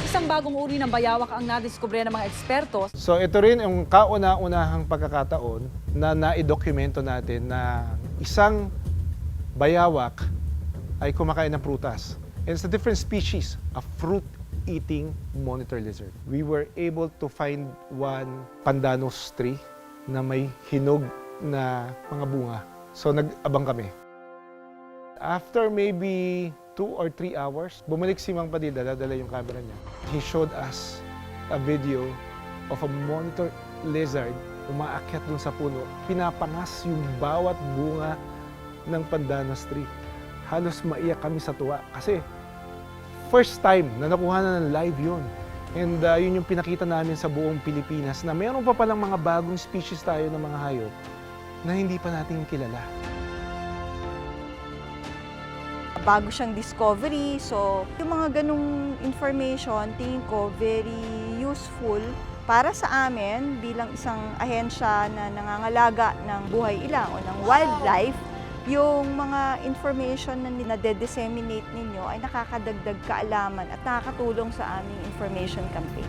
Isang bagong uri ng bayawak ang nadiskubre ng mga eksperto. So ito rin yung kauna-unahang pagkakataon na naidokumento natin na isang bayawak ay kumakain ng prutas. And it's a different species, a fruit-eating monitor lizard. We were able to find one pandanus tree na may hinog na mga bunga. So nag-abang kami. After maybe 2 or 3 hours, bumalik si Mang Padilla, dala yung camera niya. He showed us a video of a monitor lizard umaakyat dun sa puno. Pinapangas yung bawat bunga ng pandanus tree. Halos maiyak kami sa tuwa kasi first time na nakuha na ng live yun. And yun yung pinakita namin sa buong Pilipinas na meron pa palang mga bagong species tayo ng mga hayop na hindi pa natin kilala. Bago siyang discovery, so yung mga ganong information, tingin ko very useful para sa amin bilang isang ahensya na nangangalaga ng buhay ilang o ng wildlife. Yung mga information na nade-disseminate ninyo ay nakakadagdag kaalaman at nakakatulong sa aming information campaign.